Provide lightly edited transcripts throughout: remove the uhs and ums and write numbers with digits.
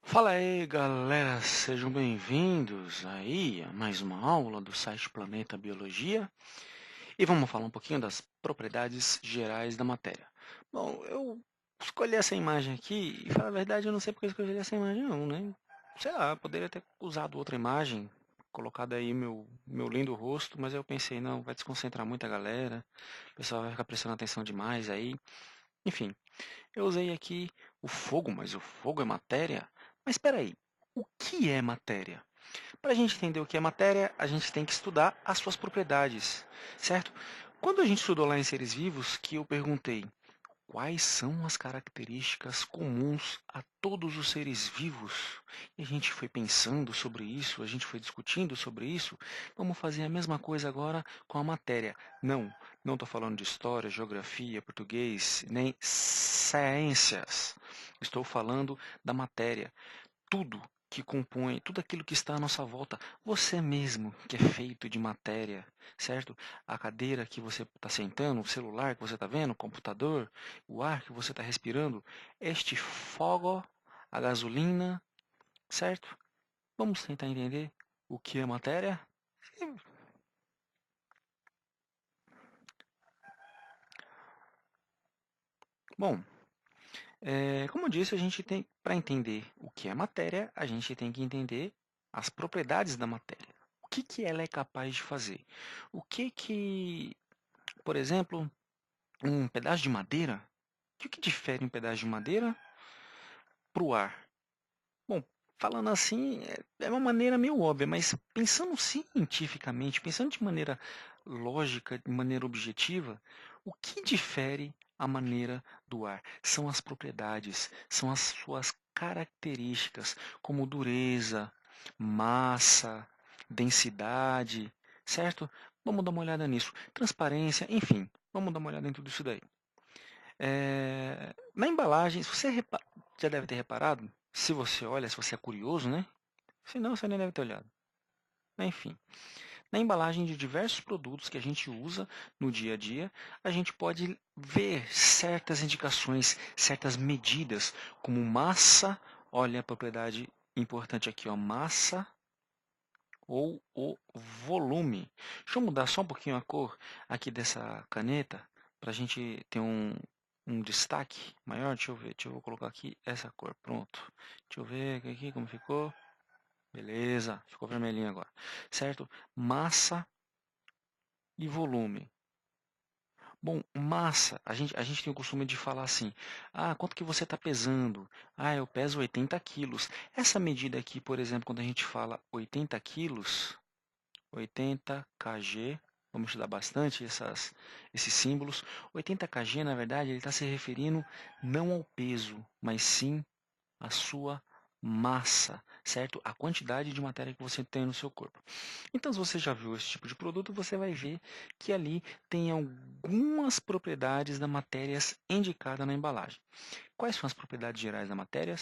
Fala aí, galera, sejam bem-vindos aí a mais uma aula do site Planeta Biologia e vamos falar um pouquinho das propriedades gerais da matéria. Bom, eu escolhi essa imagem aqui e, falar a verdade, eu não sei porque eu escolhi essa imagem não, né? Sei lá, poderia ter usado outra imagem, colocado aí meu lindo rosto, mas eu pensei, não, vai desconcentrar muita galera, o pessoal vai ficar prestando atenção demais aí. Enfim, eu usei aqui o fogo, mas o fogo é matéria? Mas espera aí, o que é matéria? Para a gente entender o que é matéria, a gente tem que estudar as suas propriedades, certo? Quando a gente estudou lá em seres vivos, que eu perguntei quais são as características comuns a todos os seres vivos, e a gente foi pensando sobre isso, a gente foi discutindo sobre isso, vamos fazer a mesma coisa agora com a matéria. Não estou falando de história, geografia, português, nem ciências. Estou falando da matéria. Tudo que compõe, tudo aquilo que está à nossa volta, você mesmo que é feito de matéria, certo? A cadeira que você está sentando, o celular que você está vendo, o computador, o ar que você está respirando, este fogo, a gasolina, certo? Vamos tentar entender o que é matéria? Bom, como eu disse, a gente tem, para entender o que é matéria, a gente tem que entender as propriedades da matéria. O que que ela é capaz de fazer? O que, por exemplo, um pedaço de madeira, o que difere um pedaço de madeira para o ar? Bom, falando assim, é uma maneira meio óbvia, mas pensando cientificamente, pensando de maneira lógica, de maneira objetiva, o que difere a maneira do ar? São as propriedades, são as suas características, como dureza, massa, densidade, certo? Vamos dar uma olhada nisso. Transparência, enfim, vamos dar uma olhada em tudo isso daí. Na embalagem, se você já deve ter reparado, se você olha, se você é curioso, né? Se não, você nem deve ter olhado. Enfim, na embalagem de diversos produtos que a gente usa no dia a dia, a gente pode ver certas indicações, certas medidas, como massa, olha a propriedade importante aqui, ó, massa ou o volume. Deixa eu mudar só um pouquinho a cor aqui dessa caneta para a gente ter um destaque maior. Deixa eu ver, deixa eu colocar aqui essa cor. Pronto. Deixa eu ver aqui como ficou. Beleza, ficou vermelhinho agora. Certo? Massa e volume. Bom, massa, a gente tem o costume de falar assim: ah, quanto que você está pesando? Ah, eu peso 80 quilos. Essa medida aqui, por exemplo, quando a gente fala 80 quilos, 80 kg, vamos estudar bastante esses símbolos. 80 kg, na verdade, ele está se referindo não ao peso, mas sim à sua massa, certo? A quantidade de matéria que você tem no seu corpo. Então, se você já viu esse tipo de produto, você vai ver que ali tem algumas propriedades da matéria indicada na embalagem. Quais são as propriedades gerais da matéria?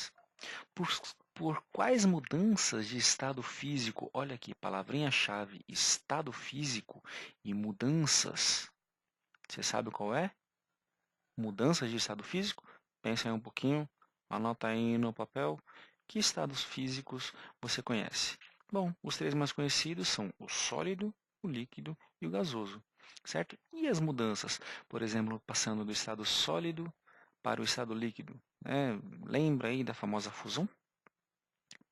Por, por quais mudanças de estado físico, olha aqui, palavrinha-chave, estado físico e mudanças. Você sabe qual é? Mudanças de estado físico? Pensa aí um pouquinho, anota aí no papel. Que estados físicos você conhece? Bom, os três mais conhecidos são o sólido, o líquido e o gasoso, certo? E as mudanças? Por exemplo, passando do estado sólido para o estado líquido. Lembra aí da famosa fusão?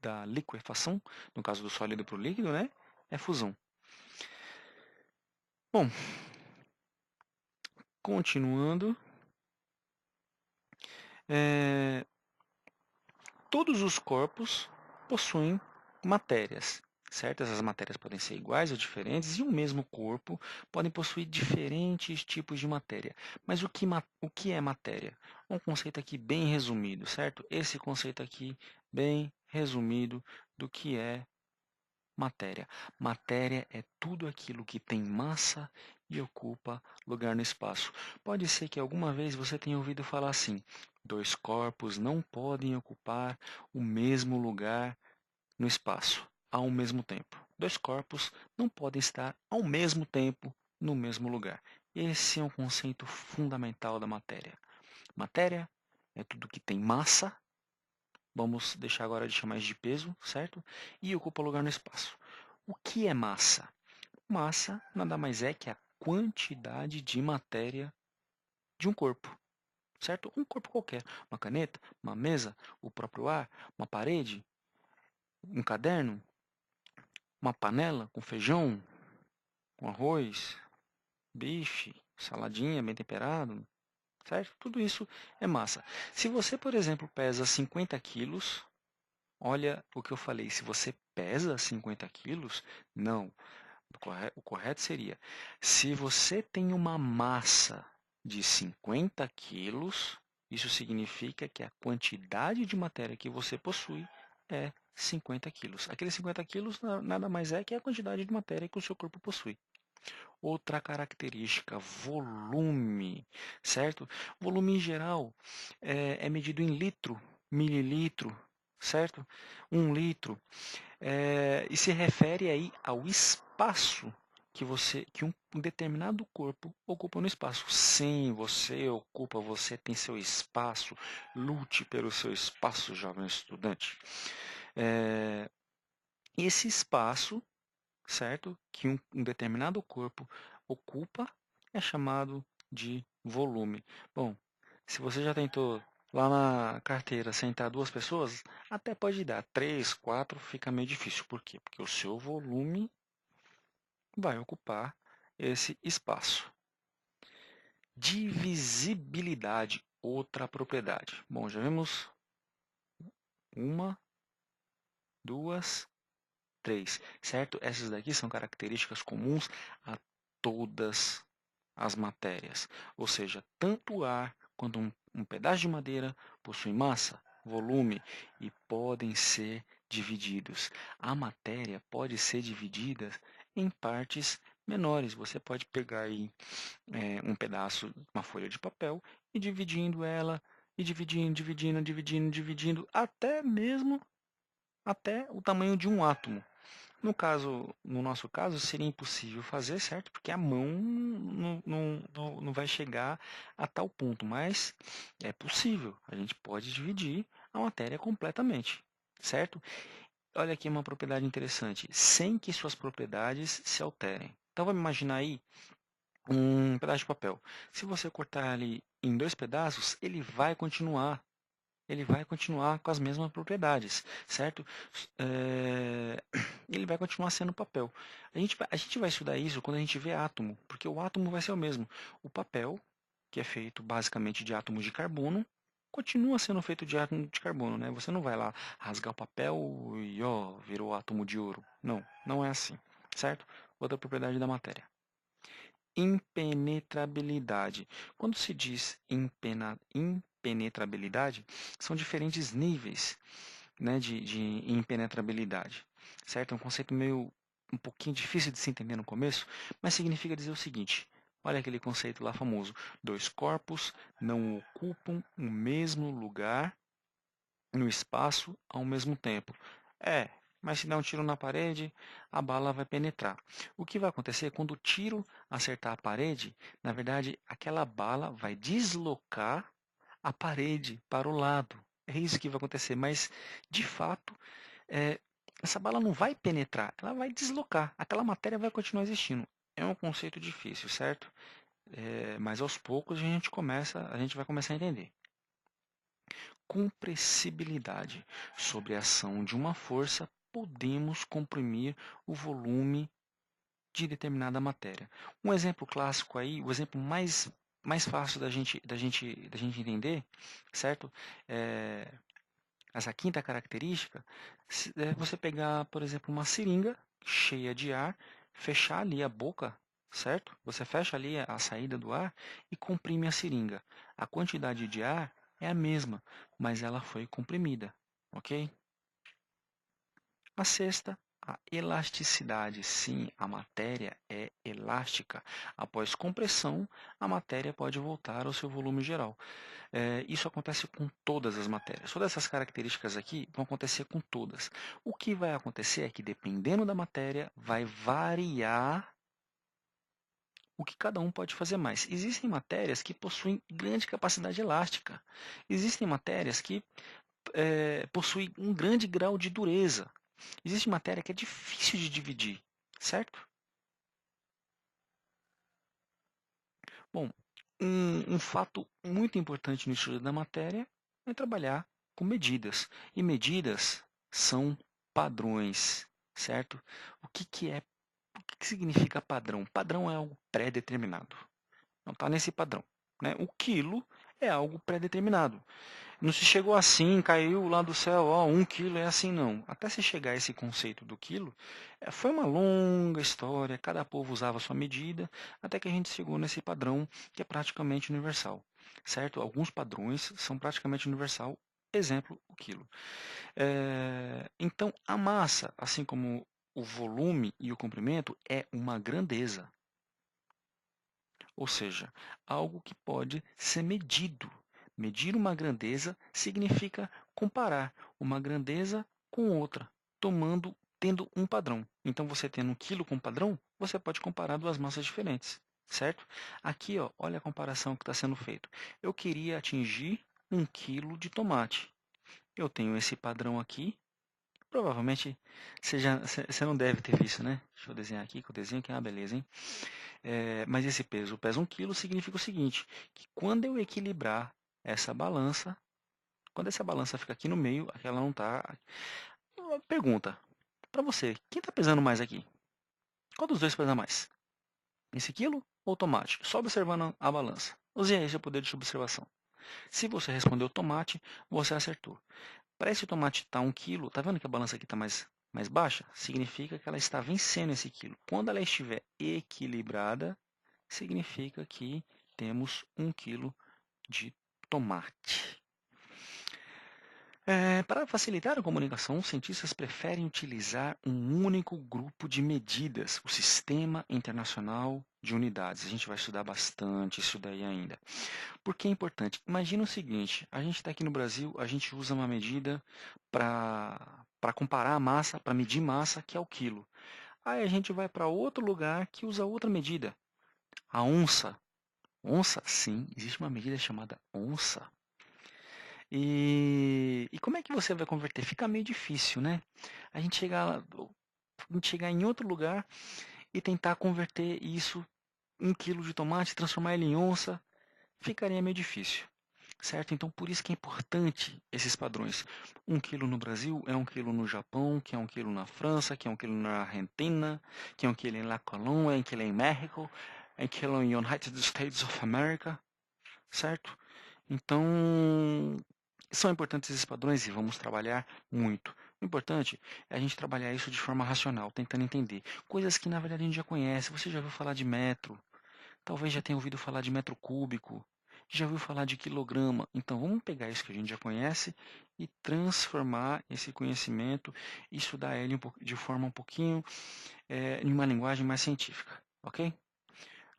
Da liquefação, no caso do sólido para o líquido, né? É fusão. Bom, continuando, é, todos os corpos possuem matérias, certo? Essas matérias podem ser iguais ou diferentes, e o mesmo corpo pode possuir diferentes tipos de matéria. Mas o que é matéria? Um conceito aqui bem resumido, certo? Esse conceito aqui bem resumido do que é matéria. Matéria é tudo aquilo que tem massa e ocupa lugar no espaço. Pode ser que alguma vez você tenha ouvido falar assim: Dois corpos não podem ocupar o mesmo lugar no espaço ao mesmo tempo. Dois corpos não podem estar ao mesmo tempo no mesmo lugar. Esse é um conceito fundamental da matéria. Matéria é tudo que tem massa, vamos deixar agora de chamar de peso, certo? E ocupa lugar no espaço. O que é massa? Massa nada mais é que a quantidade de matéria de um corpo, certo? Um corpo qualquer. Uma caneta, uma mesa, o próprio ar, uma parede, um caderno, uma panela com feijão, com arroz, bife, saladinha bem temperado, certo? Tudo isso é massa. Se você, por exemplo, pesa 50 quilos, olha o que eu falei, se você pesa 50 quilos, não. O correto seria, se você tem uma massa de 50 quilos, isso significa que a quantidade de matéria que você possui é 50 quilos. Aqueles 50 quilos nada mais é que a quantidade de matéria que o seu corpo possui. Outra característica, volume, certo? Volume em geral é medido em litro, mililitro, certo? 1 litro. E se refere aí ao espaço que um determinado corpo ocupa no espaço. Sim, você tem seu espaço. Lute pelo seu espaço, jovem estudante. Esse espaço, certo? Que um determinado corpo ocupa é chamado de volume. Bom, se você já tentou lá na carteira sentar duas pessoas, até pode dar. Três, quatro, fica meio difícil. Por quê? Porque o seu volume vai ocupar esse espaço. Divisibilidade, outra propriedade. Bom, já vimos uma, duas, três, certo? Essas daqui são características comuns a todas as matérias. Ou seja, tanto o ar quanto um pedaço de madeira possuem massa, volume e podem ser divididos. A matéria pode ser dividida em partes menores. Você pode pegar aí, um pedaço, uma folha de papel e dividindo ela, e dividindo, até o tamanho de um átomo. No nosso caso, seria impossível fazer, certo? Porque a mão não vai chegar a tal ponto, mas é possível. A gente pode dividir a matéria completamente, certo? Olha aqui uma propriedade interessante, sem que suas propriedades se alterem. Então vamos imaginar aí um pedaço de papel. Se você cortar ele em dois pedaços, ele vai continuar com as mesmas propriedades, certo? Ele vai continuar sendo papel. A gente vai estudar isso quando a gente vê átomo, porque o átomo vai ser o mesmo. O papel, que é feito basicamente de átomos de carbono, continua sendo feito de átomo de carbono, né? Você não vai lá rasgar o papel e virou átomo de ouro. Não, não é assim, certo? Outra propriedade da matéria. Impenetrabilidade. Quando se diz impenetrabilidade, são diferentes níveis, né, de impenetrabilidade, certo? É um conceito um pouquinho difícil de se entender no começo, mas significa dizer o seguinte: olha aquele conceito lá famoso: dois corpos não ocupam o mesmo lugar no espaço ao mesmo tempo. Mas se der um tiro na parede, a bala vai penetrar. O que vai acontecer quando o tiro acertar a parede? Na verdade, aquela bala vai deslocar a parede para o lado. É isso que vai acontecer, mas de fato, essa bala não vai penetrar, ela vai deslocar. Aquela matéria vai continuar existindo. É um conceito difícil, certo? Mas aos poucos a gente vai começar a entender. Compressibilidade. Sob a ação de uma força, podemos comprimir o volume de determinada matéria. Um exemplo clássico aí, o exemplo mais fácil da gente entender, certo? Essa quinta característica, você pegar, por exemplo, uma seringa cheia de ar, fechar ali a boca, certo? Você fecha ali a saída do ar e comprime a seringa. A quantidade de ar é a mesma, mas ela foi comprimida, ok? A sexta, A elasticidade, sim, a matéria é elástica. Após compressão, a matéria pode voltar ao seu volume geral. Isso acontece com todas as matérias. Todas essas características aqui vão acontecer com todas. O que vai acontecer é que, dependendo da matéria, vai variar o que cada um pode fazer mais. Existem matérias que possuem grande capacidade elástica. Existem matérias que possuem um grande grau de dureza. Existe matéria que é difícil de dividir, certo? Bom, um fato muito importante no estudo da matéria é trabalhar com medidas. E medidas são padrões, certo? O que significa padrão? Padrão é algo pré-determinado. Não está nesse padrão, né? O quilo é algo pré-determinado. Não se chegou assim, caiu lá do céu, ó, 1 quilo é assim, não. Até se chegar a esse conceito do quilo, foi uma longa história, cada povo usava a sua medida, até que a gente chegou nesse padrão que é praticamente universal, certo? Alguns padrões são praticamente universal, exemplo, o quilo. Então, a massa, assim como o volume e o comprimento, é uma grandeza, ou seja, algo que pode ser medido. Medir uma grandeza significa comparar uma grandeza com outra, tendo um padrão. Então, você tendo 1 quilo com padrão, você pode comparar duas massas diferentes, certo? Aqui, ó, olha a comparação que está sendo feita. Eu queria atingir 1 quilo de tomate. Eu tenho esse padrão aqui. Provavelmente você não deve ter visto, né? Deixa eu desenhar aqui com o desenho, que é uma beleza, hein? Mas esse peso pesa 1 quilo significa o seguinte, que quando eu equilibrar essa balança, quando essa balança fica aqui no meio, aqui ela não está. Pergunta, para você, quem está pesando mais aqui? Qual dos dois pesa mais? Esse quilo ou o tomate? Só observando a balança. Use aí seu poder de observação. Se você respondeu tomate, você acertou. Para esse tomate estar 1 quilo, tá vendo que a balança aqui está mais baixa? Significa que ela está vencendo esse quilo. Quando ela estiver equilibrada, significa que temos 1 quilo de tomate. Para facilitar a comunicação, os cientistas preferem utilizar um único grupo de medidas, o Sistema Internacional de Unidades. A gente vai estudar bastante isso daí ainda. Por que é importante? Imagina o seguinte, a gente está aqui no Brasil, a gente usa uma medida para comparar a massa, para medir massa, que é o quilo. Aí a gente vai para outro lugar que usa outra medida, a onça. Onça, sim, existe uma medida chamada onça. E como é que você vai converter? Fica meio difícil, né? A gente chegar, a gente chegar em outro lugar e tentar converter isso, 1 quilo de tomate, transformar ele em onça, ficaria meio difícil, certo? Então, por isso que é importante esses padrões. 1 quilo no Brasil é 1 quilo no Japão, que é 1 quilo na França, que é 1 quilo na Argentina, que é 1 quilo em La Colômbia, 1 quilo em México, 1 quilo em United States of America, certo? Então, são importantes esses padrões e vamos trabalhar muito. O importante é a gente trabalhar isso de forma racional, tentando entender. Coisas que na verdade a gente já conhece. Você já ouviu falar de metro, talvez já tenha ouvido falar de metro cúbico, já ouviu falar de quilograma. Então vamos pegar isso que a gente já conhece e transformar esse conhecimento e estudar ele de forma um pouquinho em uma linguagem mais científica, ok?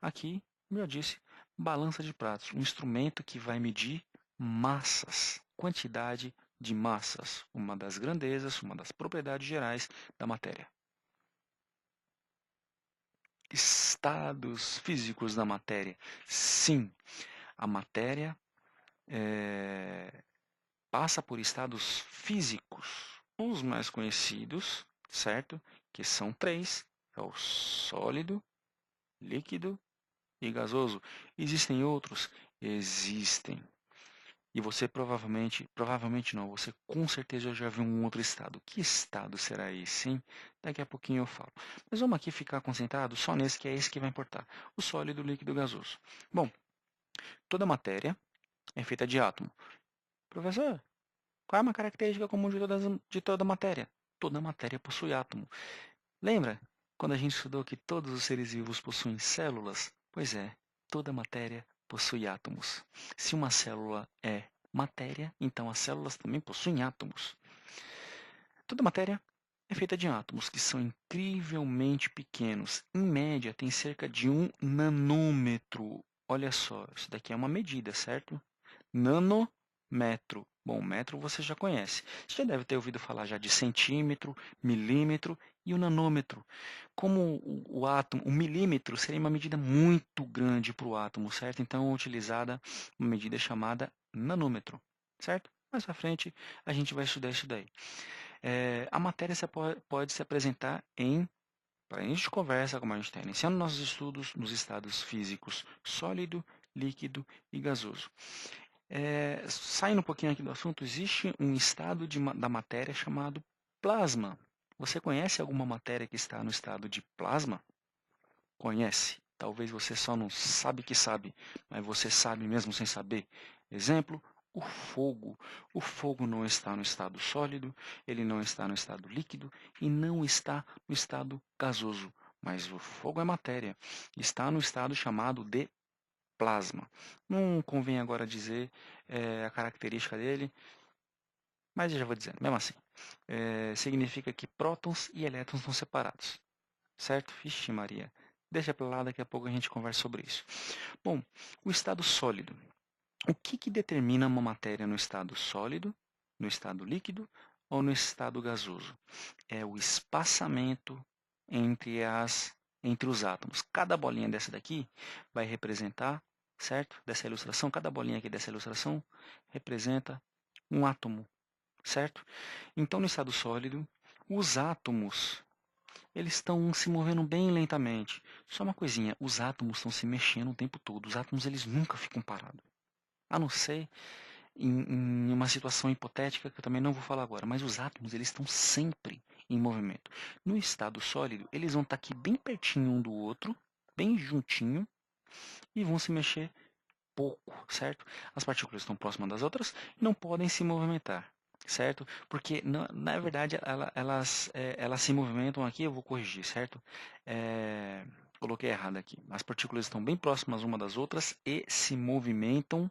Aqui, como eu disse, balança de pratos, um instrumento que vai medir massas, quantidade de massas, uma das grandezas, uma das propriedades gerais da matéria. Estados físicos da matéria. Sim, a matéria passa por estados físicos. Os mais conhecidos, certo? Que são três: é o sólido, líquido e gasoso. Existem outros? Existem. E você provavelmente não, você com certeza já viu um outro estado. Que estado será esse, hein? Daqui a pouquinho eu falo. Mas vamos aqui ficar concentrado só nesse, que é esse que vai importar. O sólido, líquido e gasoso. Bom, toda matéria é feita de átomo. Professor, qual é uma característica comum de toda matéria? Toda matéria possui átomo. Lembra quando a gente estudou que todos os seres vivos possuem células? Pois é, toda matéria possui átomos. Se uma célula é matéria, então as células também possuem átomos. Toda matéria é feita de átomos que são incrivelmente pequenos. Em média, tem cerca de 1 nanômetro. Olha só, isso daqui é uma medida, certo? Nanômetro. Bom, metro você já conhece. Você já deve ter ouvido falar já de centímetro, milímetro e o nanômetro. Como o átomo, o milímetro seria uma medida muito grande para o átomo, certo? Então é utilizada uma medida chamada nanômetro, certo? Mais à frente a gente vai estudar isso daí. A matéria pode se apresentar para a gente conversa, como a gente está iniciando nossos estudos, nos estados físicos sólido, líquido e gasoso. Saindo um pouquinho aqui do assunto, existe um estado da matéria chamado plasma. Você conhece alguma matéria que está no estado de plasma? Conhece. Talvez você só não sabe que sabe, mas você sabe mesmo sem saber. Exemplo, o fogo. O fogo não está no estado sólido, ele não está no estado líquido e não está no estado gasoso. Mas o fogo é matéria. Está no estado chamado de plasma. Não convém agora dizer a característica dele, mas eu já vou dizendo. Mesmo assim, significa que prótons e elétrons estão separados. Certo? Vixe Maria. Deixa para lá, daqui a pouco a gente conversa sobre isso. Bom, o estado sólido. O que determina uma matéria no estado sólido, no estado líquido ou no estado gasoso? É o espaçamento entre os átomos. Cada bolinha dessa daqui vai representar, certo? Dessa ilustração, cada bolinha aqui dessa ilustração representa um átomo, certo? Então, no estado sólido, os átomos eles estão se movendo bem lentamente. Só uma coisinha, os átomos estão se mexendo o tempo todo. Os átomos eles nunca ficam parados. A não ser em uma situação hipotética que eu também não vou falar agora. Mas os átomos eles estão sempre em movimento. No estado sólido, eles vão estar aqui bem pertinho um do outro, bem juntinho, e vão se mexer pouco, certo? As partículas estão próximas das outras e não podem se movimentar, certo? Porque, na verdade, elas se movimentam aqui, eu vou corrigir, certo? Coloquei errado aqui. As partículas estão bem próximas uma das outras e se movimentam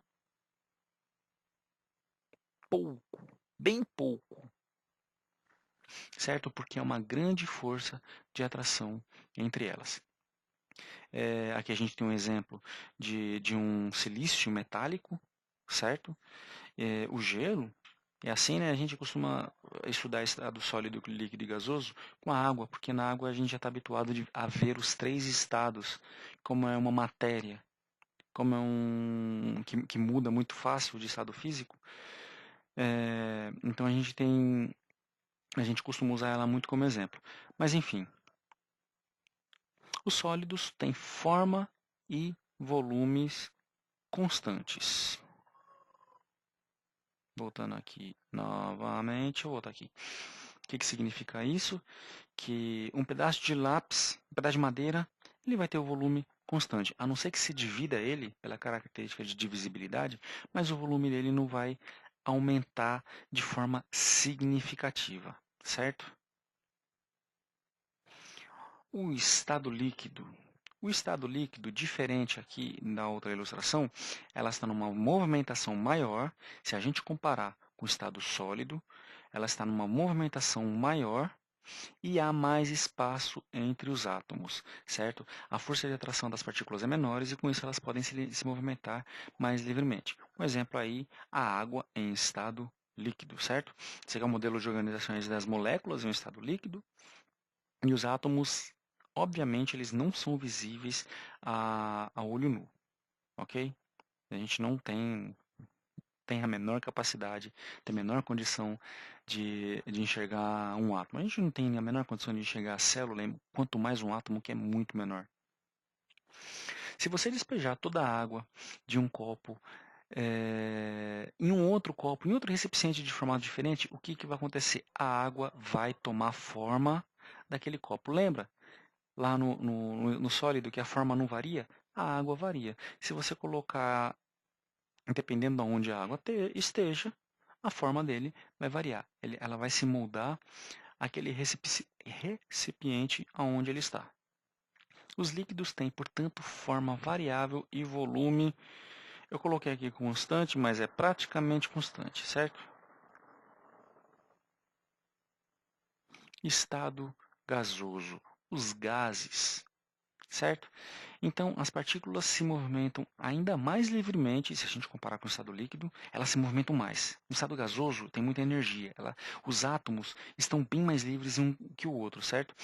pouco, bem pouco, certo? Porque é uma grande força de atração entre elas. Aqui a gente tem um exemplo de um silício metálico, certo? O gelo é assim, né? A gente costuma estudar estado sólido, líquido e gasoso com a água, porque na água a gente já está habituado a ver os três estados, como é uma matéria, como é que muda muito fácil de estado físico. Então a gente costuma usar ela muito como exemplo. Mas enfim, os sólidos têm forma e volumes constantes. Voltando aqui novamente, eu vou voltar aqui. O que significa isso? Que um pedaço de lápis, um pedaço de madeira, ele vai ter o volume constante, a não ser que se divida ele pela característica de divisibilidade, mas o volume dele não vai aumentar de forma significativa, certo? O estado líquido. O estado líquido, diferente aqui da outra ilustração, ela está numa movimentação maior. Se a gente comparar com o estado sólido, ela está numa movimentação maior e há mais espaço entre os átomos, certo? A força de atração das partículas é menor e com isso elas podem se movimentar mais livremente. Um exemplo aí, a água em estado líquido, certo? Esse aqui é o modelo de organização das moléculas em um estado líquido e os átomos, obviamente, eles não são visíveis a olho nu, ok? A gente não tem a menor capacidade, tem a menor condição de enxergar um átomo. A gente não tem a menor condição de enxergar a célula, quanto mais um átomo que é muito menor. Se você despejar toda a água de um copo em um outro copo, em outro recipiente de formato diferente, o que vai acontecer? A água vai tomar forma daquele copo. Lembra? Lá no sólido que a forma não varia? A água varia. Se você colocar, dependendo de onde a água esteja, a forma dele vai variar. Ela vai se moldar àquele recipiente aonde ele está. Os líquidos têm, portanto, forma variável e volume. Eu coloquei aqui constante, mas é praticamente constante, certo? estado gasoso, os gases, certo? Então, as partículas se movimentam ainda mais livremente, se a gente comparar com o estado líquido, elas se movimentam mais. No estado gasoso, tem muita energia. Os átomos estão bem mais livres um que o outro, certo?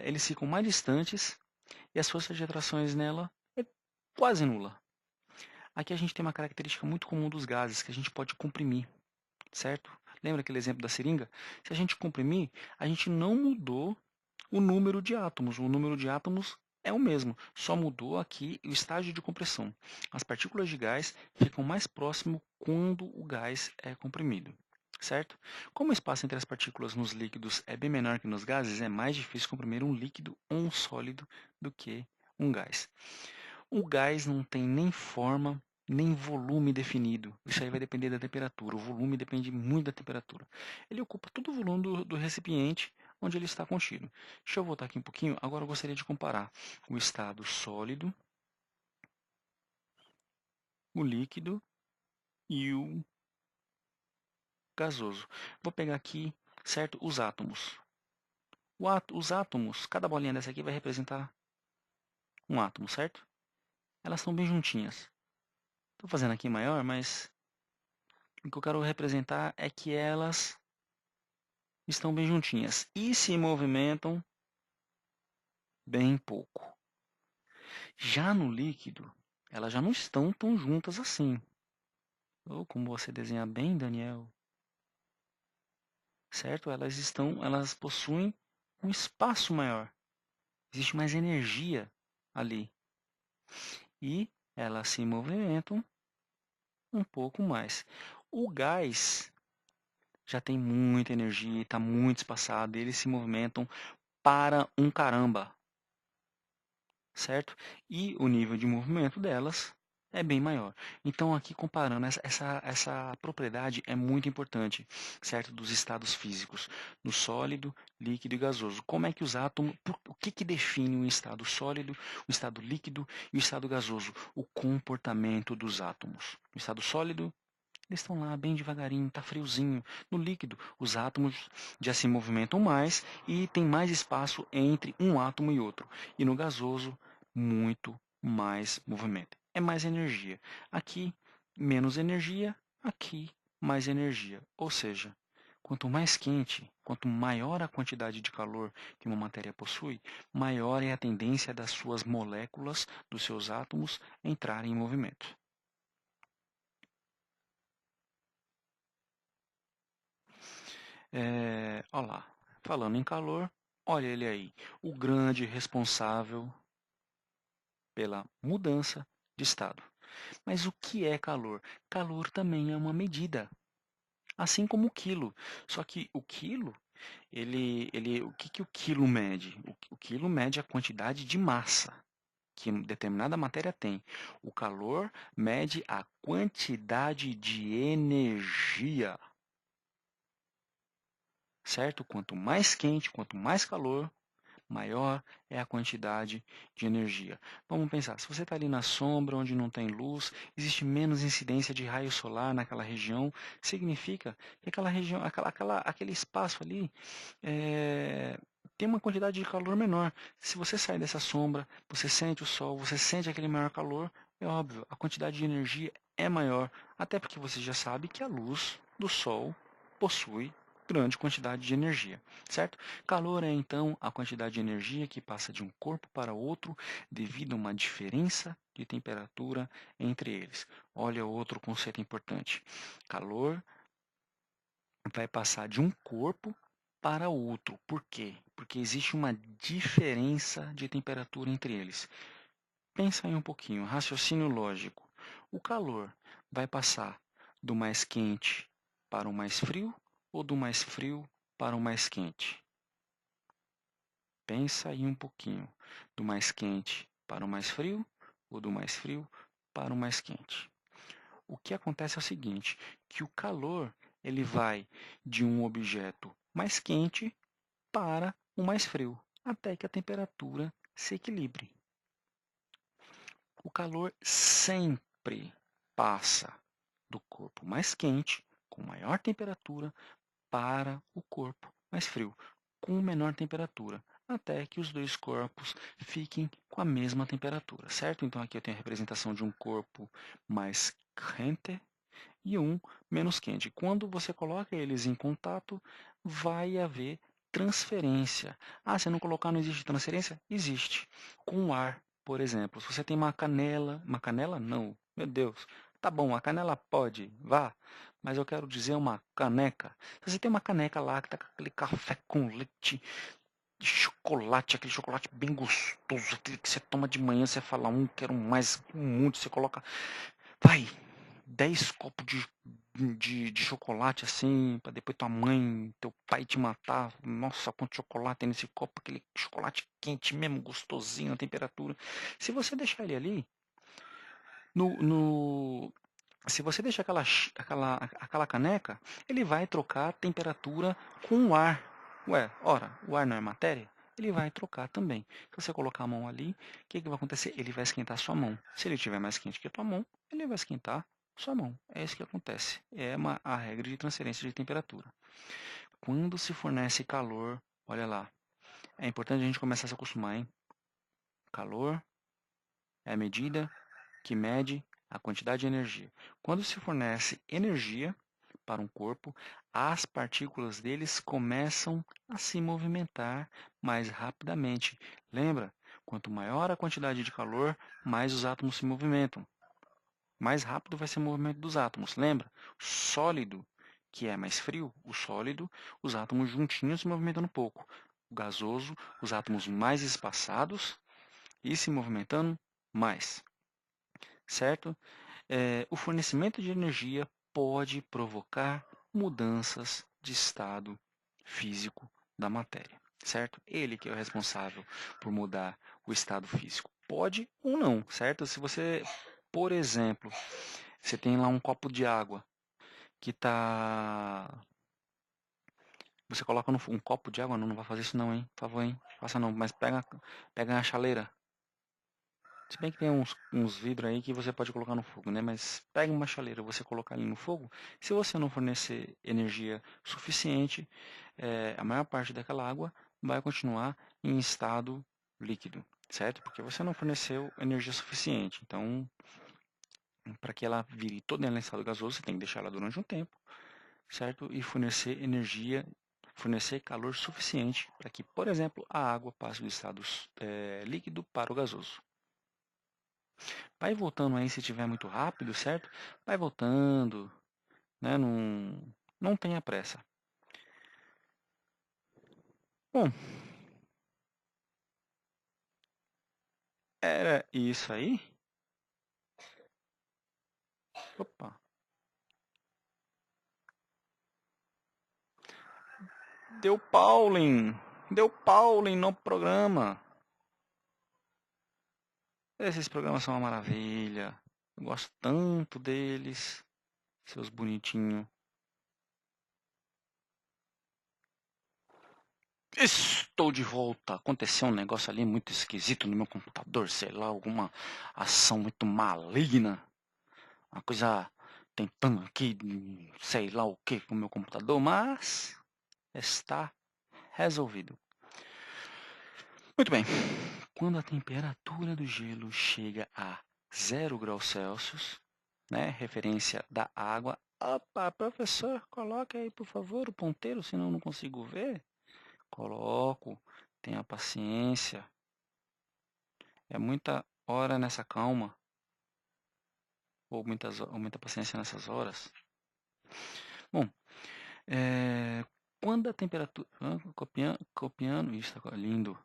Eles ficam mais distantes e as forças de atrações nela é quase nula. Aqui a gente tem uma característica muito comum dos gases, que a gente pode comprimir, certo? Lembra aquele exemplo da seringa? Se a gente comprimir, a gente não mudou o número de átomos. O número de átomos é o mesmo, só mudou aqui o estágio de compressão. As partículas de gás ficam mais próximo quando o gás é comprimido, certo? Como o espaço entre as partículas nos líquidos é bem menor que nos gases, é mais difícil comprimir um líquido ou um sólido do que um gás. O gás não tem nem forma, nem volume definido. Isso aí vai depender da temperatura. O volume depende muito da temperatura. Ele ocupa todo o volume do recipiente onde ele está contido. Deixa eu voltar aqui um pouquinho. Agora eu gostaria de comparar o estado sólido, o líquido e o gasoso. Vou pegar aqui, certo, os átomos. Os átomos, cada bolinha dessa aqui vai representar um átomo, certo? Elas estão bem juntinhas. Estou fazendo aqui maior, mas o que eu quero representar é que elas estão bem juntinhas e se movimentam bem pouco. Já no líquido, elas já não estão tão juntas assim. Ou como você desenha bem, Daniel, certo? Elas possuem um espaço maior. Existe mais energia ali e elas se movimentam um pouco mais. O gás já tem muita energia, está muito espaçado, eles se movimentam para um caramba, certo? E o nível de movimento delas é bem maior. Então, aqui comparando, essa propriedade é muito importante, certo? Dos estados físicos, no sólido, líquido e gasoso. Como é que os átomos, o que define um estado sólido, o estado líquido e o estado gasoso? O comportamento dos átomos. No estado sólido, eles estão lá bem devagarinho, está friozinho. No líquido, os átomos já se movimentam mais e tem mais espaço entre um átomo e outro. E no gasoso, muito mais movimento. É mais energia. Aqui, menos energia, aqui, mais energia. Ou seja, quanto mais quente, quanto maior a quantidade de calor que uma matéria possui, maior é a tendência das suas moléculas, dos seus átomos, entrarem em movimento. Olha lá, falando em calor, olha ele aí, o grande responsável pela mudança de estado. Mas o que é calor? Calor também é uma medida, assim como o quilo. Só que o quilo, o que o quilo mede? O quilo mede a quantidade de massa que determinada matéria tem. O calor mede a quantidade de energia, certo? Quanto mais quente, quanto mais calor, maior é a quantidade de energia. Vamos pensar, se você está ali na sombra, onde não tem luz, existe menos incidência de raio solar naquela região, significa que aquela região, aquele espaço ali tem uma quantidade de calor menor. Se você sai dessa sombra, você sente o sol, você sente aquele maior calor, é óbvio, a quantidade de energia é maior, até porque você já sabe que a luz do sol possui grande quantidade de energia, certo? Calor é então a quantidade de energia que passa de um corpo para outro devido a uma diferença de temperatura entre eles. Olha outro conceito importante. Calor vai passar de um corpo para outro. Por quê? Porque existe uma diferença de temperatura entre eles. Pensa aí um pouquinho, raciocínio lógico. O calor vai passar do mais quente para o mais frio ou do mais frio para o mais quente? Pensa aí um pouquinho. Do mais quente para o mais frio ou do mais frio para o mais quente? O que acontece é o seguinte, que o calor ele vai de um objeto mais quente para o mais frio, até que a temperatura se equilibre. O calor sempre passa do corpo mais quente, com maior temperatura, para o corpo mais frio. com menor temperatura, até que os dois corpos fiquem com a mesma temperatura, certo? Então aqui eu tenho a representação de um corpo mais quente e um menos quente. Quando você coloca eles em contato, vai haver transferência. Ah, se não colocar não existe transferência? Existe. Com o ar, por exemplo. Se você tem uma canela não, meu Deus. Tá bom, a canela pode, vá. Mas eu quero dizer uma caneca. Se você tem uma caneca lá que tá com aquele café com leite de chocolate, aquele chocolate bem gostoso, aquele que você toma de manhã, você fala quero mais, um monte, você coloca, vai, 10 copos de chocolate assim, para depois tua mãe, teu pai te matar. Nossa, quanto chocolate tem nesse copo, aquele chocolate quente mesmo, gostosinho, a temperatura. Se você deixar ele ali, no se você deixar aquela caneca, ele vai trocar a temperatura com o ar. Ué, ora, o ar não é matéria? Ele vai trocar também. Se você colocar a mão ali, o que vai acontecer? Ele vai esquentar a sua mão. Se ele estiver mais quente que a tua mão, ele vai esquentar sua mão. É isso que acontece. É a regra de transferência de temperatura. Quando se fornece calor, olha lá, é importante a gente começar a se acostumar, hein? Calor é a medida que mede a quantidade de energia. Quando se fornece energia para um corpo, as partículas deles começam a se movimentar mais rapidamente. Lembra? Quanto maior a quantidade de calor, mais os átomos se movimentam. Mais rápido vai ser o movimento dos átomos. Lembra? Sólido, que é mais frio, o sólido, os átomos juntinhos se movimentando pouco. O gasoso, os átomos mais espaçados e se movimentando mais. Certo? O fornecimento de energia pode provocar mudanças de estado físico da matéria, certo? Ele que é o responsável por mudar o estado físico. Pode ou não, certo? Se você, por exemplo, você tem lá um copo de água que está. Você coloca um copo de água, não vai fazer isso não, hein? Por favor, hein? Faça não, mas pega a chaleira. Se bem que tem uns vidros aí que você pode colocar no fogo, né? Mas pega uma chaleira, você colocar ali no fogo, se você não fornecer energia suficiente, a maior parte daquela água vai continuar em estado líquido, certo? Porque você não forneceu energia suficiente. Então, para que ela vire toda ela em estado gasoso, você tem que deixar ela durante um tempo, certo? E fornecer energia, fornecer calor suficiente para que, por exemplo, a água passe do estado líquido para o gasoso. Vai voltando aí se estiver muito rápido, certo? Vai voltando, né? Não tenha pressa. Bom, era isso aí. Opa. Deu Pauling. Deu Pauling no programa. Esses programas são uma maravilha. Eu gosto tanto deles. Seus bonitinhos. Estou de volta. Aconteceu um negócio ali muito esquisito no meu computador, sei lá, alguma ação muito maligna. Uma coisa tentando aqui, sei lá o que com o meu computador, mas está resolvido. Muito bem. Quando a temperatura do gelo chega a 0 graus Celsius, né, referência da água. Opa, professor, coloque aí, por favor, o ponteiro, senão eu não consigo ver. Coloco, tenha paciência. É muita hora nessa calma, ou muita paciência nessas horas. Bom, quando a temperatura. Copiando, isso está lindo.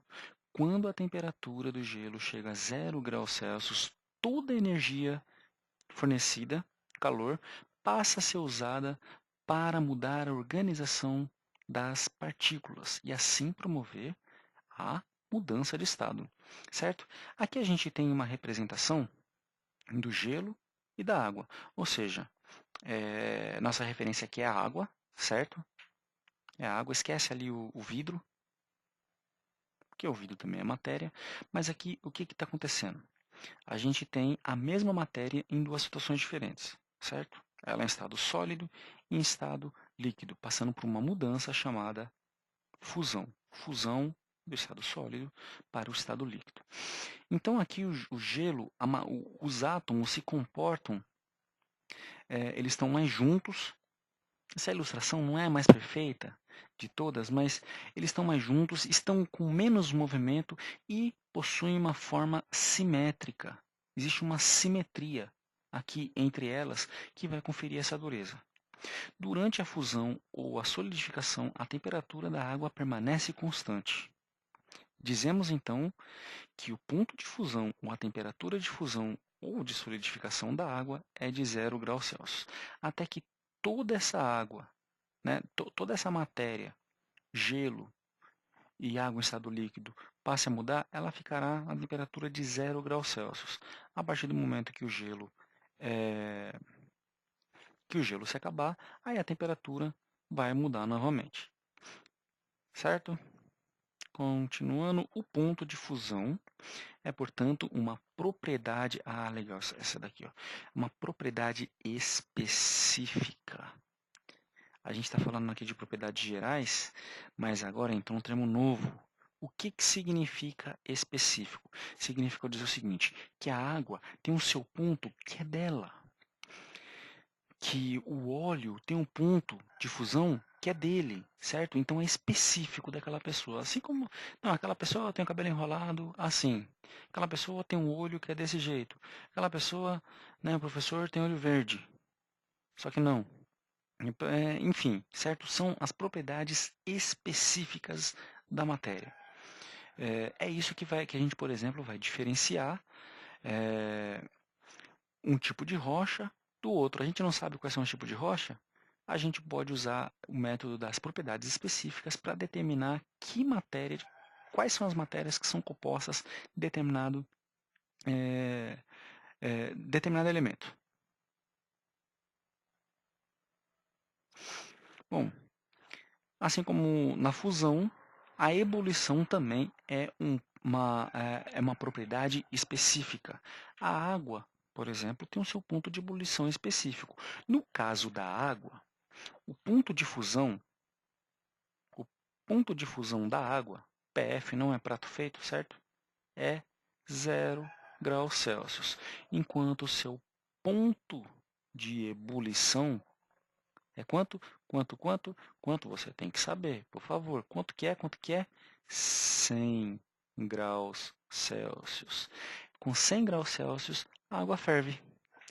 Quando a temperatura do gelo chega a 0 graus Celsius, toda a energia fornecida, calor, passa a ser usada para mudar a organização das partículas e assim promover a mudança de estado, certo? Aqui a gente tem uma representação do gelo e da água, ou seja, nossa referência aqui é a água, certo? É a água, esquece ali o vidro, porque o vidro também é matéria, mas aqui o que está acontecendo? A gente tem a mesma matéria em duas situações diferentes, certo? Ela em estado sólido e em estado líquido, passando por uma mudança chamada fusão. fusão do estado sólido para o estado líquido. Então, aqui o gelo, os átomos se comportam, eles estão mais juntos. Essa ilustração não é a mais perfeita de todas, mas eles estão mais juntos, estão com menos movimento e possuem uma forma simétrica. Existe uma simetria aqui entre elas que vai conferir essa dureza. Durante a fusão ou a solidificação, a temperatura da água permanece constante. Dizemos então que o ponto de fusão ou a temperatura de fusão ou de solidificação da água é de 0 graus Celsius, até que toda essa água, né, toda essa matéria, gelo e água em estado líquido, passe a mudar, ela ficará a temperatura de 0 graus Celsius. A partir do momento que o gelo se acabar, aí a temperatura vai mudar novamente. Certo? Continuando, o ponto de fusão é, portanto, uma propriedade... Ah, legal, essa daqui, ó. Uma propriedade específica. A gente está falando aqui de propriedades gerais, mas agora entrou um termo novo. O que significa específico? Significa dizer o seguinte, que a água tem um seu ponto que é dela. Que o óleo tem um ponto de fusão que é dele, certo? Então é específico daquela pessoa. Assim como, não, aquela pessoa tem o cabelo enrolado assim. Aquela pessoa tem um olho que é desse jeito. Aquela pessoa, né, o professor tem olho verde. Só que não. Enfim, certo? São as propriedades específicas da matéria. É isso que a gente, por exemplo, vai diferenciar um tipo de rocha do outro. A gente não sabe quais são os tipos de rocha, a gente pode usar o método das propriedades específicas para determinar quais são as matérias que são compostas de determinado elemento. Bom, assim como na fusão, a ebulição também é uma propriedade específica. A água, por exemplo, tem o seu ponto de ebulição específico. No caso da água, o ponto de fusão da água, PF não é prato feito, certo? É 0 graus Celsius, enquanto o seu ponto de ebulição é quanto? Quanto você tem que saber, por favor. Quanto que é? 100 graus Celsius. Com 100 graus Celsius, a água ferve.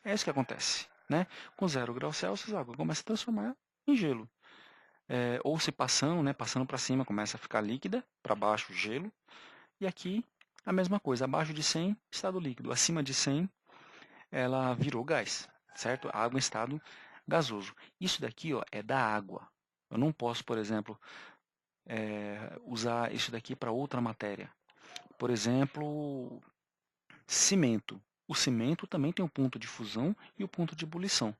É isso que acontece, né? Com 0 graus Celsius, a água começa a transformar em gelo. Ou se passando, né, passando para cima, começa a ficar líquida, para baixo gelo, e aqui a mesma coisa, abaixo de 100, estado líquido, acima de 100, ela virou gás, certo? A água em estado gasoso. Isso daqui, ó, é da água. Eu não posso, por exemplo, usar isso daqui para outra matéria. Por exemplo, cimento. O cimento também tem um ponto de fusão e o ponto de ebulição.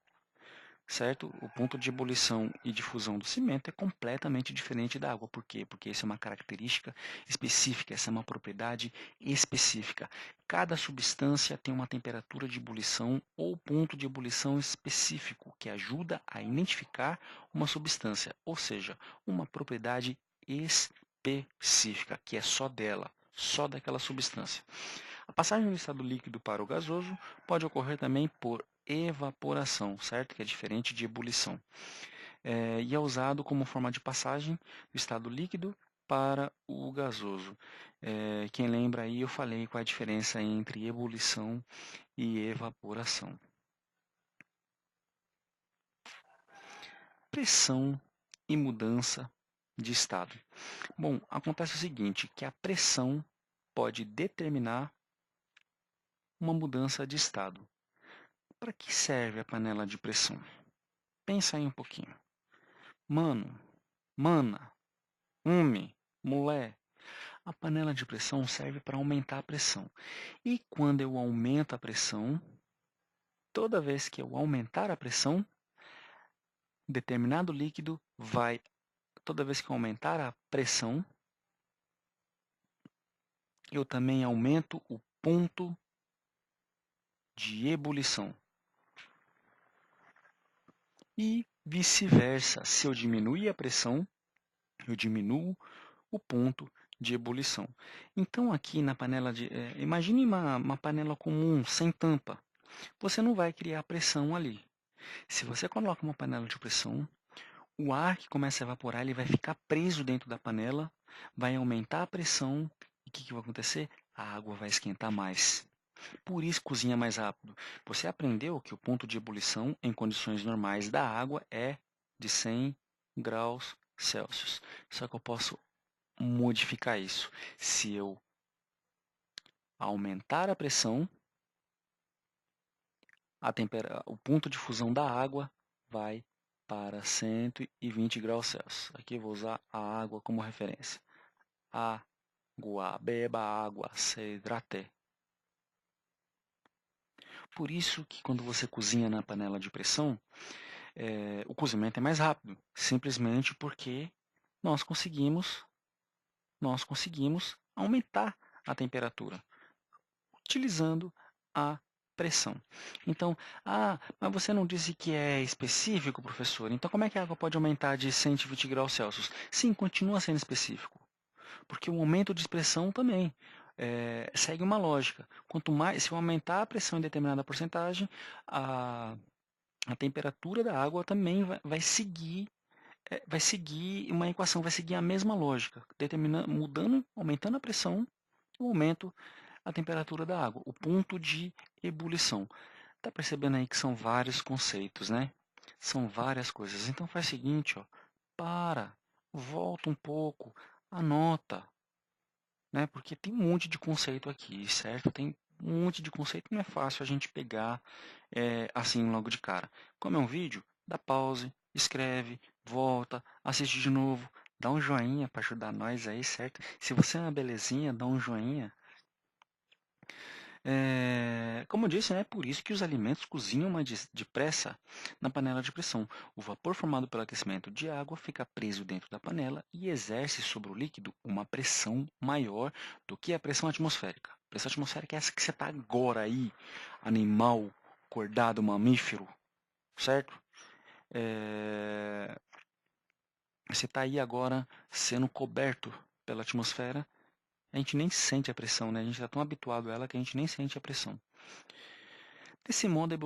Certo? O ponto de ebulição e de fusão do cimento é completamente diferente da água. Por quê? Porque isso é uma característica específica, essa é uma propriedade específica. Cada substância tem uma temperatura de ebulição ou ponto de ebulição específico, que ajuda a identificar uma substância, ou seja, uma propriedade específica, que é só dela, só daquela substância. A passagem do estado líquido para o gasoso pode ocorrer também por evaporação, certo? Que é diferente de ebulição. E é usado como forma de passagem do estado líquido para o gasoso. Quem lembra aí, eu falei qual é a diferença entre ebulição e evaporação. Pressão e mudança de estado. Bom, acontece o seguinte, que a pressão pode determinar uma mudança de estado. Para que serve a panela de pressão? Pensa aí um pouquinho. Mano, mana, homem, mulher. A panela de pressão serve para aumentar a pressão. E quando eu aumento a pressão, toda vez que eu aumentar a pressão, determinado líquido vai, toda vez que eu aumentar a pressão, eu também aumento o ponto de ebulição. E vice-versa, se eu diminuir a pressão, eu diminuo o ponto de ebulição. Então, aqui na panela imagine uma panela comum, sem tampa. Você não vai criar pressão ali. Se você coloca uma panela de pressão, o ar que começa a evaporar, ele vai ficar preso dentro da panela, vai aumentar a pressão, e o que vai acontecer? A água vai esquentar mais. Por isso cozinha mais rápido. Você aprendeu que o ponto de ebulição em condições normais da água é de 100 graus Celsius. Só que eu posso modificar isso. Se eu aumentar a pressão, o ponto de fusão da água vai para 120 graus Celsius. Aqui eu vou usar a água como referência. Água, beba água, se hidrate. Por isso que quando você cozinha na panela de pressão, o cozimento é mais rápido, simplesmente porque nós conseguimos aumentar a temperatura utilizando a pressão. Então, mas você não disse que é específico, professor? Então, como é que a água pode aumentar de 120 graus Celsius? Sim, continua sendo específico, porque o aumento de pressão também segue uma lógica. Quanto mais, se eu aumentar a pressão em determinada porcentagem, a temperatura da água também vai seguir uma equação, vai seguir a mesma lógica, aumentando a pressão, eu aumento a temperatura da água, o ponto de ebulição. Tá percebendo aí que são vários conceitos, né? São várias coisas. Então faz o seguinte, ó, volta um pouco, anota, né? Porque tem um monte de conceito aqui, certo? Tem um monte de conceito, não é fácil a gente pegar assim logo de cara. Como é um vídeo, dá pause, escreve, volta, assiste de novo, dá um joinha para ajudar nós aí, certo? Se você é uma belezinha, dá um joinha. Como eu disse, é por isso que os alimentos cozinham mais depressa na panela de pressão. O vapor formado pelo aquecimento de água fica preso dentro da panela e exerce sobre o líquido uma pressão maior do que a pressão atmosférica. A pressão atmosférica é essa que você está agora aí, animal, acordado, mamífero, certo? Você está aí agora sendo coberto pela atmosfera. A gente nem sente a pressão, né? A gente está tão habituado a ela que a gente nem sente a pressão. Desse modo,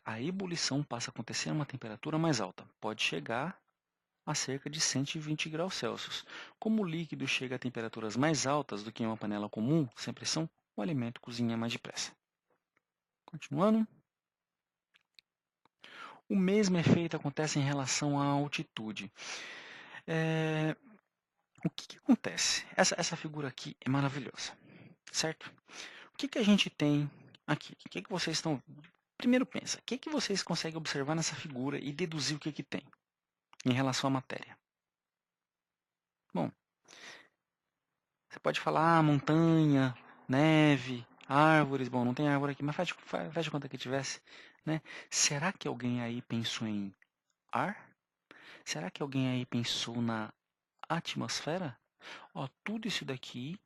a ebulição passa a acontecer a uma temperatura mais alta, pode chegar a cerca de 120 graus Celsius. Como o líquido chega a temperaturas mais altas do que em uma panela comum, sem pressão, o alimento cozinha mais depressa. Continuando. O mesmo efeito acontece em relação à altitude. O que acontece? Essa figura aqui é maravilhosa, certo? O que a gente tem aqui? O que vocês estão... Primeiro pensa, o que vocês conseguem observar nessa figura e deduzir o que tem em relação à matéria? Bom, você pode falar montanha, neve, árvores. Bom, não tem árvore aqui, mas faz de conta que tivesse, né? Será que alguém aí pensou em ar? Será que alguém aí pensou na atmosfera? Ó, tudo isso daqui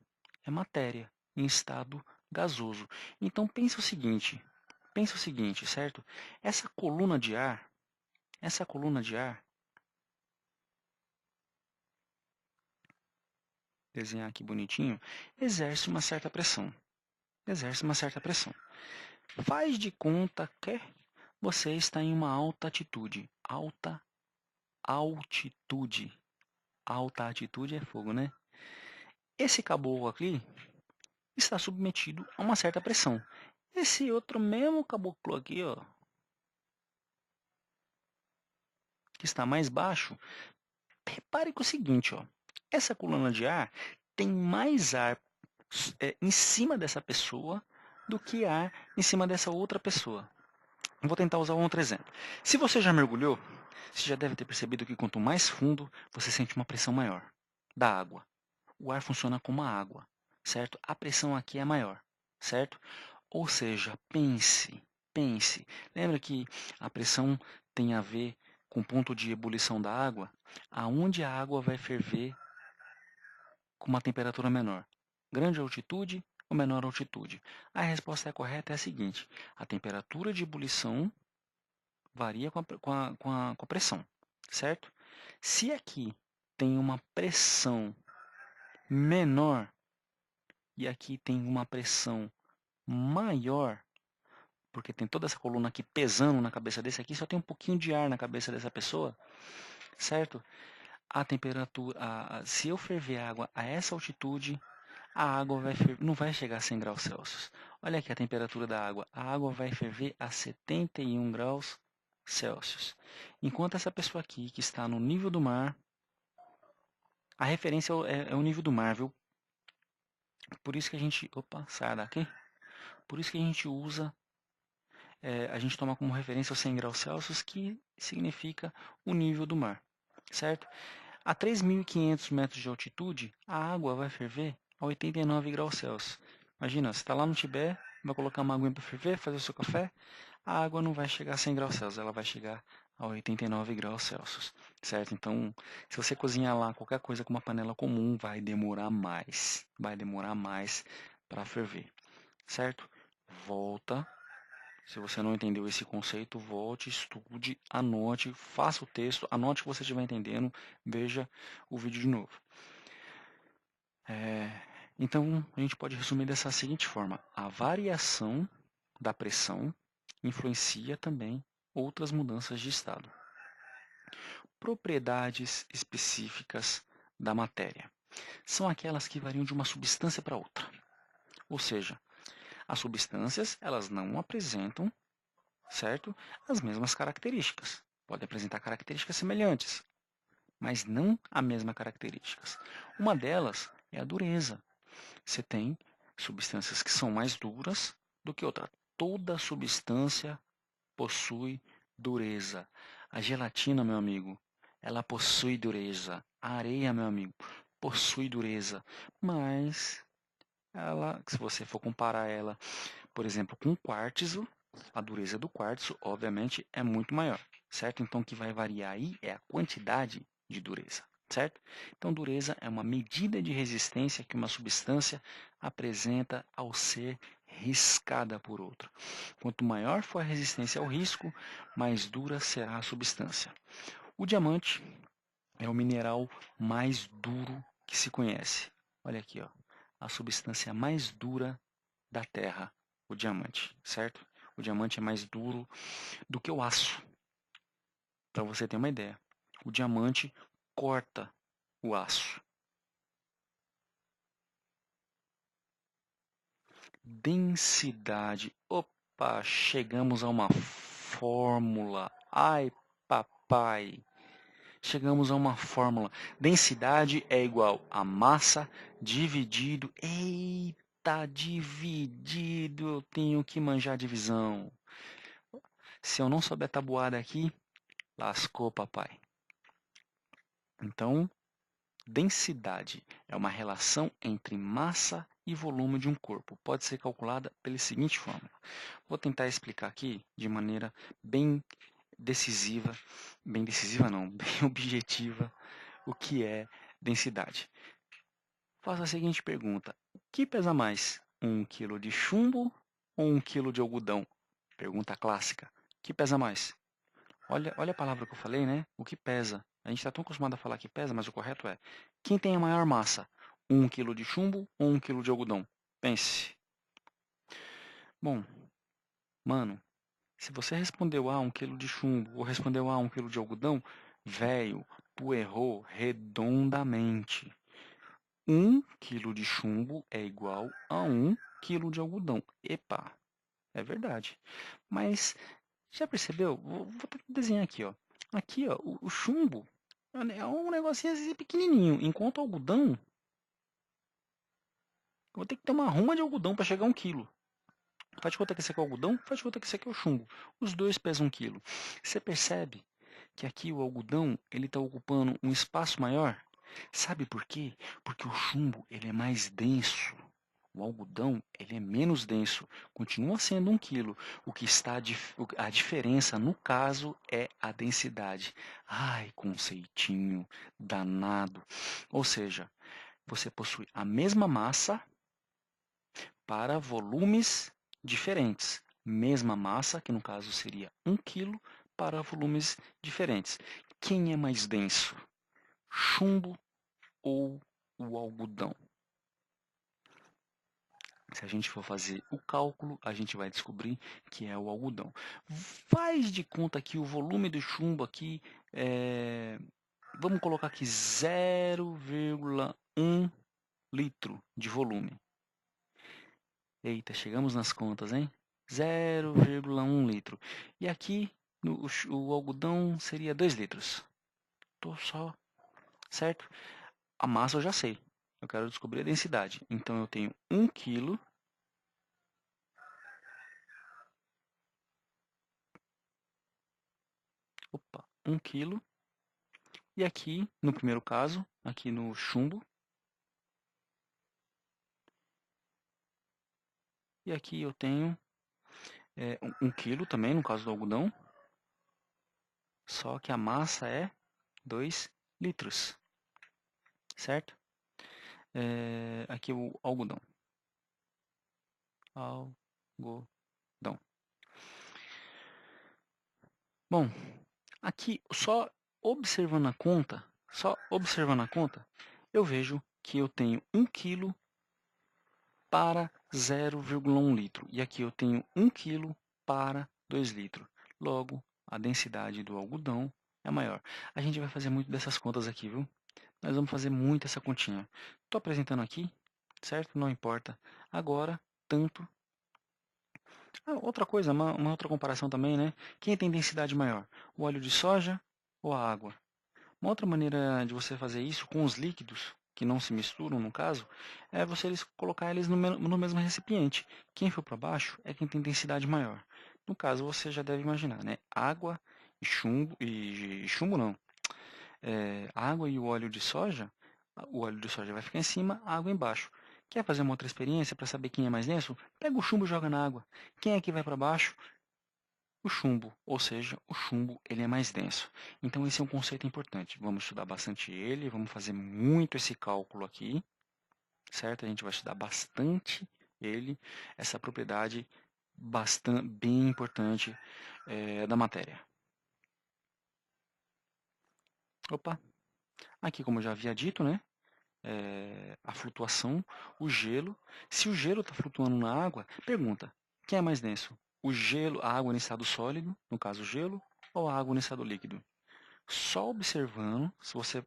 é matéria em estado gasoso. Então pensa o seguinte, certo? Essa coluna de ar, desenhar aqui bonitinho, exerce uma certa pressão. Exerce uma certa pressão. Faz de conta que você está em uma alta altitude. Alta altitude. Alta altitude é fogo, né? Esse caboclo aqui está submetido a uma certa pressão. Esse outro mesmo caboclo aqui, ó, que está mais baixo, repare que é o seguinte, ó, essa coluna de ar tem mais ar em cima dessa pessoa do que ar em cima dessa outra pessoa. Vou tentar usar um outro exemplo. Se você já mergulhou, você já deve ter percebido que quanto mais fundo, você sente uma pressão maior da água. O ar funciona como a água, certo? A pressão aqui é maior, certo? Ou seja, pense. Lembra que a pressão tem a ver com o ponto de ebulição da água? Aonde a água vai ferver com uma temperatura menor? Grande altitude ou menor altitude? A resposta correta é a seguinte: a temperatura de ebulição varia com a pressão, certo? Se aqui tem uma pressão menor e aqui tem uma pressão maior, porque tem toda essa coluna aqui pesando na cabeça desse aqui, só tem um pouquinho de ar na cabeça dessa pessoa, certo? A temperatura, se eu ferver água a essa altitude, a água não vai chegar a 100 graus Celsius. Olha aqui a temperatura da água. A água vai ferver a 71 graus Celsius. Enquanto essa pessoa aqui, que está no nível do mar, a referência é o nível do mar, viu? Por isso que a gente... Opa, sai daqui. Por isso que a gente usa... a gente toma como referência os 100 graus Celsius, que significa o nível do mar, certo? A 3.500 metros de altitude, a água vai ferver a 89 graus Celsius. Imagina, você está lá no Tibete, vai colocar uma água para ferver, fazer o seu café, a água não vai chegar a 100 graus Celsius, ela vai chegar a 89 graus Celsius, certo? Então, se você cozinhar lá qualquer coisa com uma panela comum, vai demorar mais para ferver, certo? Volta. Se você não entendeu esse conceito, volte, estude, anote, faça o texto, anote o que você estiver entendendo, veja o vídeo de novo. Então, a gente pode resumir dessa seguinte forma: a variação da pressão influencia também outras mudanças de estado. Propriedades específicas da matéria são aquelas que variam de uma substância para outra. Ou seja, as substâncias elas não apresentam, certo, as mesmas características. Podem apresentar características semelhantes, mas não as mesmas características. Uma delas é a dureza. Você tem substâncias que são mais duras do que outra. Toda substância possui dureza. A gelatina, meu amigo, ela possui dureza. A areia, meu amigo, possui dureza. Mas ela, se você for comparar ela, por exemplo, com quartzo, a dureza do quartzo, obviamente, é muito maior, certo? Então, o que vai variar aí é a quantidade de dureza, certo? Então, dureza é uma medida de resistência que uma substância apresenta ao ser riscada por outra. Quanto maior for a resistência ao risco, mais dura será a substância. O diamante é o mineral mais duro que se conhece. Olha aqui, ó, a substância mais dura da Terra, o diamante, certo? O diamante é mais duro do que o aço. Para você ter uma ideia, o diamante corta o aço. Densidade. Opa, chegamos a uma fórmula. Ai, papai. Chegamos a uma fórmula. Densidade é igual a massa dividido. Eita, dividido. Eu tenho que manjar divisão. Se eu não souber tabuada aqui, lascou, papai. Então, densidade é uma relação entre massa e volume de um corpo. Pode ser calculada pela seguinte fórmula. Vou tentar explicar aqui de maneira bem decisiva, bem decisiva não, bem objetiva, o que é densidade. Faça a seguinte pergunta: o que pesa mais, 1 quilo de chumbo ou 1 quilo de algodão? Pergunta clássica. O que pesa mais? Olha a palavra que eu falei, né? O que pesa. A gente está tão acostumado a falar que pesa, mas o correto é: quem tem a maior massa? 1 quilo de chumbo ou 1 quilo de algodão? Pense. Bom, mano, se você respondeu A 1 quilo de chumbo ou respondeu A 1 quilo de algodão, velho, tu errou redondamente. 1 quilo de chumbo é igual a 1 quilo de algodão. Epa, é verdade. Mas já percebeu? Vou desenhar aqui, ó. Aqui, ó, o chumbo é um negocinho assim pequenininho, enquanto o algodão, eu vou ter que ter uma ruma de algodão para chegar a 1 quilo. Faz de conta que esse aqui é o algodão, faz de conta que esse aqui é o chumbo. Os dois pesam 1 quilo. Você percebe que aqui o algodão ele está ocupando um espaço maior? Sabe por quê? Porque o chumbo ele é mais denso. O algodão ele é menos denso, continua sendo 1 quilo. O que está a diferença no caso é a densidade. Ai, conceitinho danado. Ou seja, você possui a mesma massa para volumes diferentes. Mesma massa, que no caso seria 1 quilo, para volumes diferentes. Quem é mais denso? Chumbo ou o algodão. Se a gente for fazer o cálculo, a gente vai descobrir que é o algodão. Faz de conta que o volume do chumbo aqui vamos colocar aqui 0,1 litro de volume. Eita, chegamos nas contas, hein? 0,1 litro. E aqui o algodão seria 2 litros. Tô só, certo? A massa eu já sei. Eu quero descobrir a densidade. Então eu tenho 1 quilo. Opa, 1 quilo. E aqui, no primeiro caso, aqui no chumbo. E aqui eu tenho 1 quilo também, no caso do algodão. Só que a massa é 2 litros. Certo? Aqui o algodão. Algodão. Bom, aqui só observando a conta, eu vejo que eu tenho 1 quilo para 0,1 litro. E aqui eu tenho 1 quilo para 2 litros. Logo, a densidade do algodão é maior. A gente vai fazer muito dessas contas aqui, viu? Nós vamos fazer muito essa continha. Estou apresentando aqui, certo? Não importa. Agora, tanto. Outra coisa, uma outra comparação também, né? Quem tem densidade maior? O óleo de soja ou a água? Uma outra maneira de você fazer isso com os líquidos, que não se misturam no caso, é você colocar eles no mesmo recipiente. Quem for para baixo é quem tem densidade maior. No caso, você já deve imaginar, né? Água e chumbo não. Água e o óleo de soja vai ficar em cima, a água embaixo. Quer fazer uma outra experiência para saber quem é mais denso? Pega o chumbo e joga na água. Quem é que vai para baixo? O chumbo, ou seja, o chumbo ele é mais denso. Então esse é um conceito importante. Vamos estudar bastante ele, vamos fazer muito esse cálculo aqui, certo? A gente vai estudar bastante ele, essa propriedade bem importante da matéria. Opa, aqui como eu já havia dito, né? A flutuação, o gelo. Se o gelo está flutuando na água, pergunta, quem é mais denso? O gelo, a água em estado sólido, no caso o gelo, ou a água em estado líquido? Só observando, se você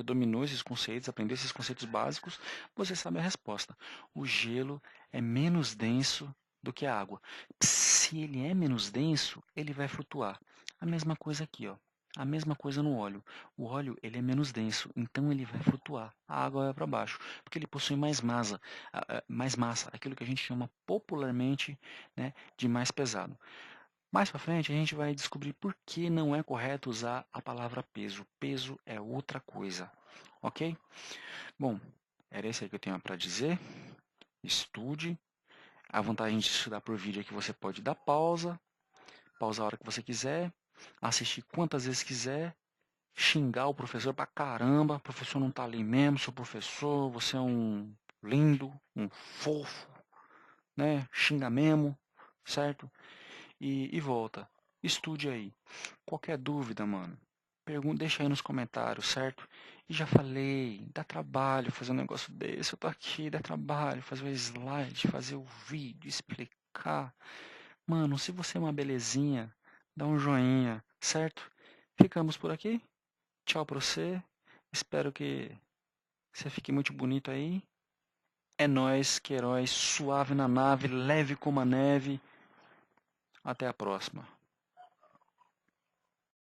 dominou esses conceitos, aprendeu esses conceitos básicos, você sabe a resposta. O gelo é menos denso do que a água. Se ele é menos denso, ele vai flutuar. A mesma coisa aqui, ó. A mesma coisa no óleo. O óleo ele é menos denso, então ele vai flutuar. A água vai para baixo, porque ele possui mais massa, aquilo que a gente chama popularmente, né, de mais pesado. Mais para frente a gente vai descobrir por que não é correto usar a palavra peso. Peso é outra coisa, ok? Bom, era isso aí que eu tenho para dizer. Estude. A vantagem de estudar por vídeo é que você pode dar pausa, pausar a hora que você quiser, assistir quantas vezes quiser, xingar o professor pra caramba, o professor não tá ali mesmo, sou professor, você é um lindo, um fofo, né? Xinga mesmo, certo? E volta. Estude aí. Qualquer dúvida, mano, deixa aí nos comentários, certo? E já falei, dá trabalho fazer um negócio desse. Eu tô aqui, dá trabalho fazer o slide, fazer o vídeo, explicar. Mano, se você é uma belezinha, dá um joinha, certo? Ficamos por aqui. Tchau pra você. Espero que você fique muito bonito aí. É nóis, Queiroz, suave na nave, leve como a neve. Até a próxima.